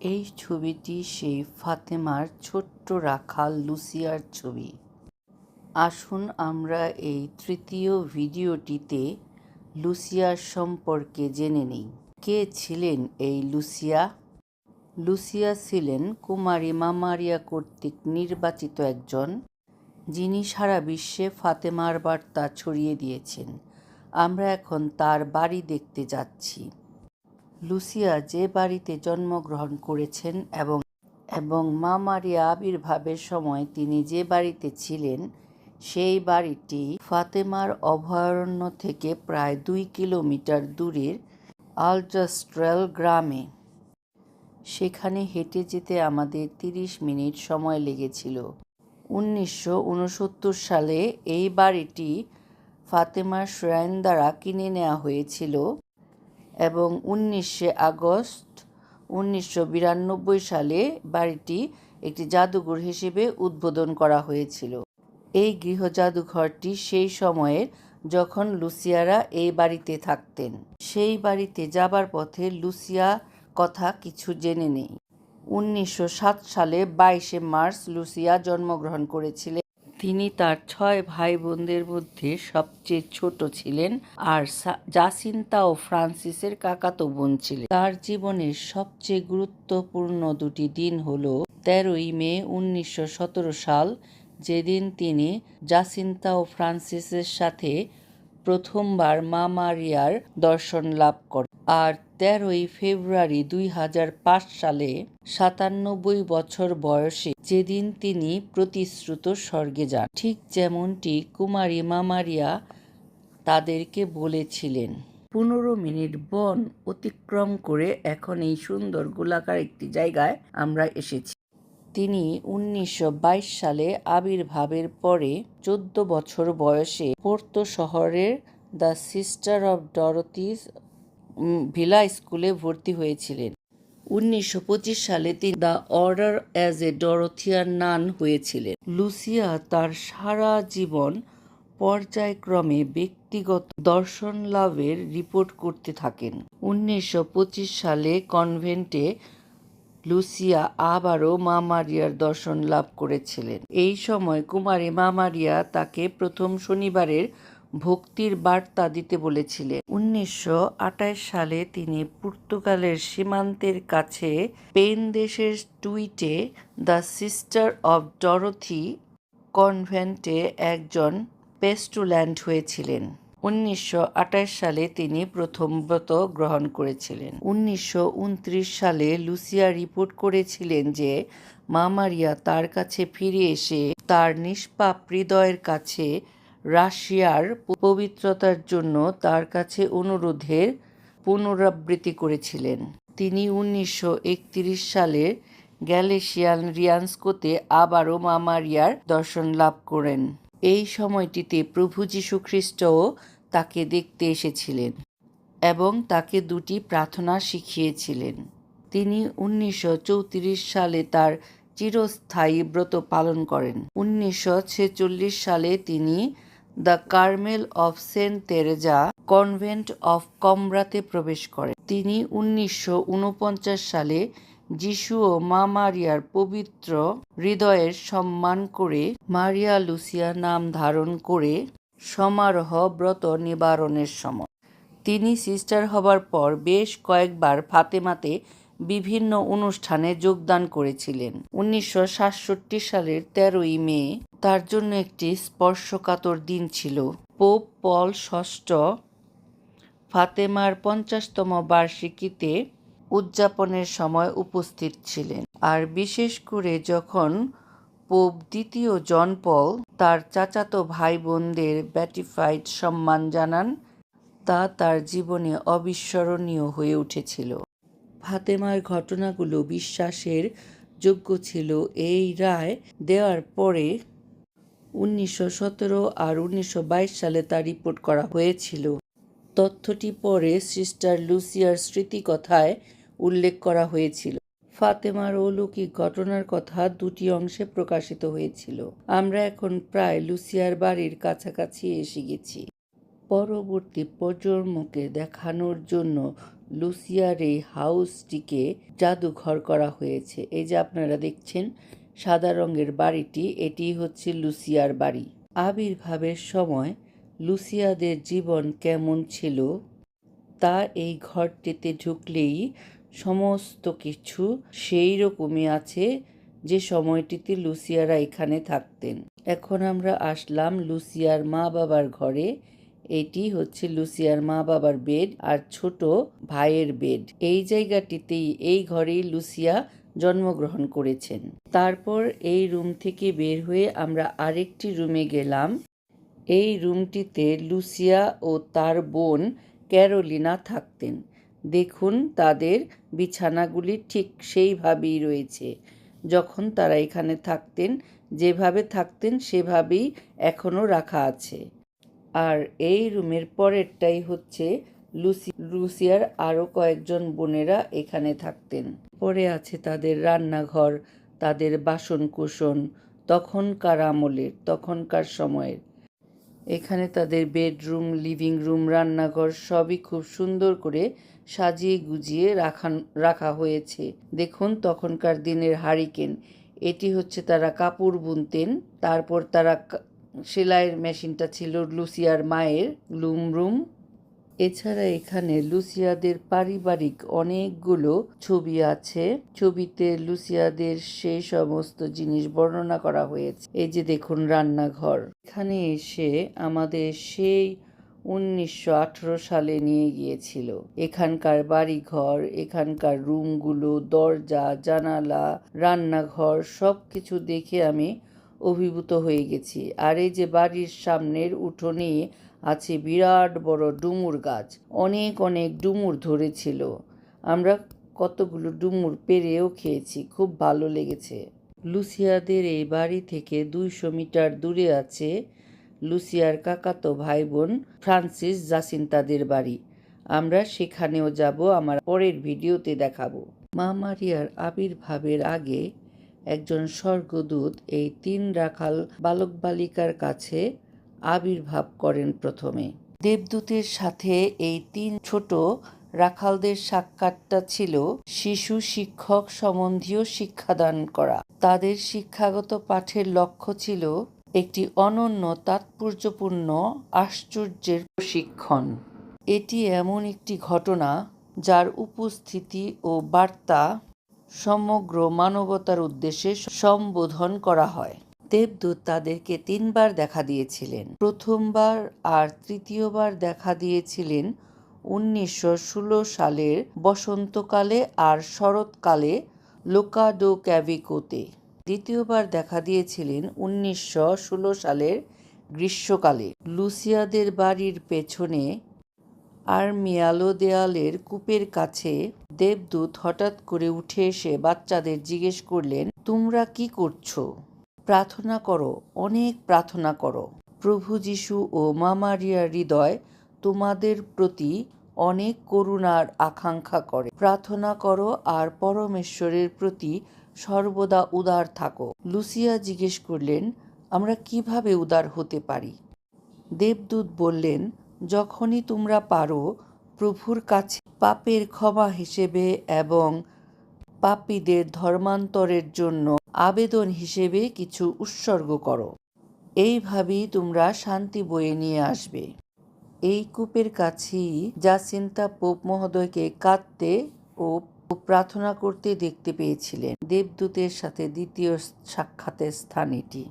এই ছবিটি সেই ফাতেমার ছোট্ট রাখাল লুসিয়ার ছবি। আসুন আমরা এই তৃতীয় ভিডিওটিতে লুসিয়ার সম্পর্কে জেনে নিই। কে ছিলেন এই লুসিয়া? লুসিয়া ছিলেন কুমারী মামারিয়া কর্তৃক নির্বাচিত একজন, যিনি সারা বিশ্বে ফাতেমার বার্তা ছড়িয়ে দিয়েছেন। আমরা এখন তার বাড়ি দেখতে যাচ্ছি। লুসিয়া যে বাড়িতে জন্মগ্রহণ করেছেন এবং মা মারিয়া আবির্ভাবের সময় তিনি যে বাড়িতে ছিলেন, সেই বাড়িটি ফাতেমার অভয়ারণ্য থেকে প্রায় 2 কিলোমিটার দূরের আলজাস্ট্রেল গ্রামে। সেখানে হেঁটে যেতে আমাদের 30 মিনিট সময় লেগেছিল। 1969 সালে এই বাড়িটি ফাতেমার শ্রাইন দ্বারা কিনে নেওয়া হয়েছিল এবং 19 আগস্ট 1992 সালে বাড়িটি একটি জাদুঘর হিসেবে উদ্বোধন করা হয়েছিল। এই গৃহ জাদুঘরটি সেই সময়ের যখন লুসিয়ারা এই বাড়িতে থাকতেন। সেই বাড়িতে যাবার পথে লুসিয়া কথা কিছু জেনে নেই। 1907 সালে 22 মার্চ লুসিয়া জন্মগ্রহণ করেছিলেন। তিনি তার 6 ভাই বোনদের মধ্যে সবচেয়ে ছোট ছিলেন আর জাসিন্তা ও ফ্রান্সিসের কাকাতো বোন ছিলেন। তার জীবনের সবচেয়ে গুরুত্বপূর্ণ দুটি দিন হল 13 মে 1917 সাল, যেদিন তিনি জাসিন্তা ও ফ্রান্সিসের সাথে প্রথমবার মা মারিয়ার দর্শন লাভ করেন, আর 13 ফেব্রুয়ারি 2005 সালে 97 বছর বয়সে, যেদিন তিনি প্রতিশ্রুত স্বর্গে যান। ঠিক যেমনটি কুমারী মা মারিয়া তাদেরকে বলেছিলেন। 15 মিনিট বন অতিক্রম করে এখন এই সুন্দর গোলাকার একটি জায়গায় আমরা এসেছি। তিনি 1922 সালে আবির্ভাবের পরে 14 বছর বয়সে পোর্তো শহরের দ্য সিস্টার অব ডরোথিস ভিলা স্কুলে ভর্তি হয়েছিলেন। 1925 সালে তিনি দ্য অর্ডার অ্যাজ এ ডরোথিয়ান নান হয়েছিলেন। লুসিয়া তার সারা জীবন পর্যায়ক্রমে ব্যক্তিগত দর্শন লাভের রিপোর্ট করতে থাকেন। 1925 সালে কনভেন্টে লুসিয়া আবারও মা মারিয়ার দর্শন লাভ করেছিলেন। এই সময় কুমারী মা মারিয়া তাকে প্রথম শনিবারের ভক্তির বার্তা দিতে বলেছিলেন। 1928 সালে তিনি পর্তুগালের সীমান্তের কাছে স্পেন দেশের টুইটে দ্য সিস্টার অব ডরোথি কনভেন্টে একজন পেস্টুল্যান্ট হয়েছিলেন। 1928 সালে তিনি প্রথম ব্রত গ্রহণ করেছিলেন। 1929 সালে লুসিয়া রিপোর্ট করেছিলেন যে মা মারিয়া তার কাছে ফিরে এসে তার নিষ্পাপ হৃদয়ের কাছে রাশিয়ার পবিত্রতার জন্য তার কাছে অনুরোধের পুনরাবৃত্তি করেছিলেন। তিনি 1931 সালের গ্যালিসিয়ান রিয়ানস্কোতে আবারও মা মারিয়ার দর্শন লাভ করেন। এই সময়টিতে প্রভু যীশু খ্রিস্টও তাকে দেখতে এসেছিলেন এবং তাকে 2টি প্রার্থনা শিখিয়েছিলেন। তিনি 1934 সালে তার চিরস্থায়ী ব্রত পালন করেন। 1946 সালে তিনি the Carmel of Saint Teresa convent of কমব্রাতে প্রবেশ করেন। তিনি 1949 সালে যিশু ও মা মারিয়ার পবিত্র হৃদয়ের সম্মান করে মারিয়া লুসিয়া নাম ধারণ করে সমারোহ ব্রত নিবারণের সময়। তিনি সিস্টার হবার পর বেশ কয়েকবার ফাতেমাতে বিভিন্ন অনুষ্ঠানে যোগদান করেছিলেন। 1967 সালের 13 মে তার জন্য একটি স্পর্শকাতর দিন ছিল। পোপ পল ষষ্ঠ ফাতেমার 50তম বার্ষিকীতে উদযাপনের সময় উপস্থিত ছিলেন, আর বিশেষ করে যখন পোপ দ্বিতীয় জন পল তার চাচাতো ভাই বোনদের ব্যাটিফাইড সম্মান জানান, তা তার জীবনে অবিস্মরণীয় হয়ে উঠেছিল। ফাতেমার ঘটনাগুলো বিশ্বাসের যোগ্য ছিল এই রায় দেওয়ার পরে 1917 আর 1922 সালে তা রিপোর্ট করা হয়েছিল। তথ্যটি পরে সিস্টার লুসিয়ার স্মৃতিকথায় উল্লেখ করা হয়েছিল। ফাতেমার অলৌকিক ঘটনার কথা 2টি অংশে প্রকাশিত হয়েছিল। আমরা এখন প্রায় লুসিয়ার বাড়ির কাছাকাছি এসে গেছি। পরবর্তী প্রজন্মকে দেখানোর জন্য লুসিয়ার এই হাউসটিকে জাদুঘর করা হয়েছে। এই যে আপনারা দেখছেন সাদা রঙের বাড়িটি, এটি হচ্ছে লুসিয়ার বাড়ি। আবির্ভাবের সময় লুসিয়াদের জীবন কেমন ছিল তা এই ঘরটিতে ঢুকলেই সমস্ত কিছু সেই রকমই আছে যে সময়টিতে লুসিয়ারা এখানে থাকতেন। এখন আমরা আসলাম লুসিয়ার মা বাবার ঘরে। এটি হচ্ছে লুসিয়ার মা বাবার বেড আর ছোট ভাইয়ের বেড। এই জায়গাটিতেই, এই ঘরেই লুসিয়া জন্মগ্রহণ করেছেন। তারপর এই রুম থেকে বের হয়ে আমরা আরেকটি রুমে গেলাম। এই রুমটিতে লুসিয়া ও তার বোন ক্যারোলিনা থাকতেন। দেখুন তাদের বিছানাগুলি ঠিক সেইভাবেই রয়েছে, যখন তারা এখানে থাকতেন যেভাবে থাকতেন সেভাবেই এখনও রাখা আছে। আর এই রুমের পরেরটাই হচ্ছে লুসিয়ার আরও কয়েকজন বোনেরা এখানে থাকতেন। পরে আছে তাদের রান্নাঘর, তাদের বাসনকোসন, তখনকার আমলের, তখনকার সময়ের। এখানে তাদের বেডরুম, লিভিং রুম, রান্নাঘর সবই খুব সুন্দর করে সাজিয়ে গুজিয়ে রাখা হয়েছে। দেখুন তখনকার দিনের হারিকেন, এটি হচ্ছে তারা কাপড় বুনতেন। তারপর তারা সেলাইয়ের মেশিনটা ছিল লুসিয়ার মায়ের লুম রুম। এছাড়া এখানে লুসিয়াদের পারিবারিক অনেকগুলো ছবি আছে। ছবিতে লুসিয়াদের সেই সমস্ত জিনিস বর্ণনা করা হয়েছে। এই যে দেখুন রান্নাঘর। এখানে এসে আমাদের সেই 1918 সালে নিয়ে গিয়েছিল। এখানকার বাড়িঘর, এখানকার রুমগুলো, দরজা, জানালা, রান্নাঘর সবকিছু দেখে আমি অভিভূত হয়ে গেছি। আর এই যে বাড়ির সামনের উঠোনে আছে বিরাট বড় ডুমুর গাছ। অনেক অনেক ডুমুর ধরেছিল। আমরা কতগুলো ডুমুর পেরেও খেয়েছি, খুব ভালো লেগেছে। লুসিয়াদের এই বাড়ি থেকে 200 মিটার দূরে আছে লুসিয়ার কাকাতো ভাই বোন ফ্রান্সিস জাসিন্তাদের বাড়ি। আমরা সেখানেও যাব, আমার পরের ভিডিওতে দেখাবো। মা মারিয়ার আবির্ভাবের আগে একজন স্বর্গদূত এই 3 রাখাল বালক বালিকার কাছে আবির্ভাব করেন প্রথমে। দেবদূতের সাথে এই 3 ছোট রাখালদের সাক্ষাৎটা ছিল শিশু শিক্ষক সম্বন্ধীয় শিক্ষাদান করা। তাদের শিক্ষাগত পাঠের লক্ষ্য ছিল একটি অনন্য তাৎপর্যপূর্ণ আশ্চর্যের প্রশিক্ষণ। এটি এমন একটি ঘটনা যার উপস্থিতি ও বার্তা সমগ্র মানবতার উদ্দেশ্যে সম্বোধন করা হয়। দেবদূত তাদেরকে 3 বার দেখা দিয়েছিলেন। প্রথমবার আর তৃতীয়বার দেখা দিয়েছিলেন 1916 সালের বসন্তকালে আর শরৎকালে লোকাডো ক্যাভিকোতে। দ্বিতীয়বার দেখা দিয়েছিলেন 1916 সালের গ্রীষ্মকালে। লুসিয়াদের বাড়ির পেছনে আর্মিয়ালো দেয়ালের কূপের কাছে দেবদূত হঠাৎ করে উঠে এসে বাচ্চাদের জিজ্ঞেস করলেন, তোমরা কি করছো? প্রার্থনা করো, অনেক প্রার্থনা করো। প্রভু যীশু ও মা মারিয়ার হৃদয় তোমাদের প্রতি অনেক করুণার আকাঙ্ক্ষা করে। প্রার্থনা করো আর পরমেশ্বরের প্রতি সর্বদা উদার থাকো। লুসিয়া জিজ্ঞেস করলেন, আমরা কিভাবে উদার হতে পারি? দেবদূত বললেন, যখনই তোমরা পারো প্রভুর কাছে পাপের ক্ষমা হিসেবে এবং পাপীদের ধর্মান্তরের জন্য আবেদন হিসেবে কিছু উৎসর্গ করো। এইভাবেই তোমরা শান্তি বয়ে নিয়ে আসবে। এই কূপের কাছেই জাসিন্তা পোপ মহোদয়কে কাঁদতে ও প্রার্থনা করতে দেখতে পেয়েছিলেন। দেবদূতের সাথে দ্বিতীয় সাক্ষাতের স্থান এটি।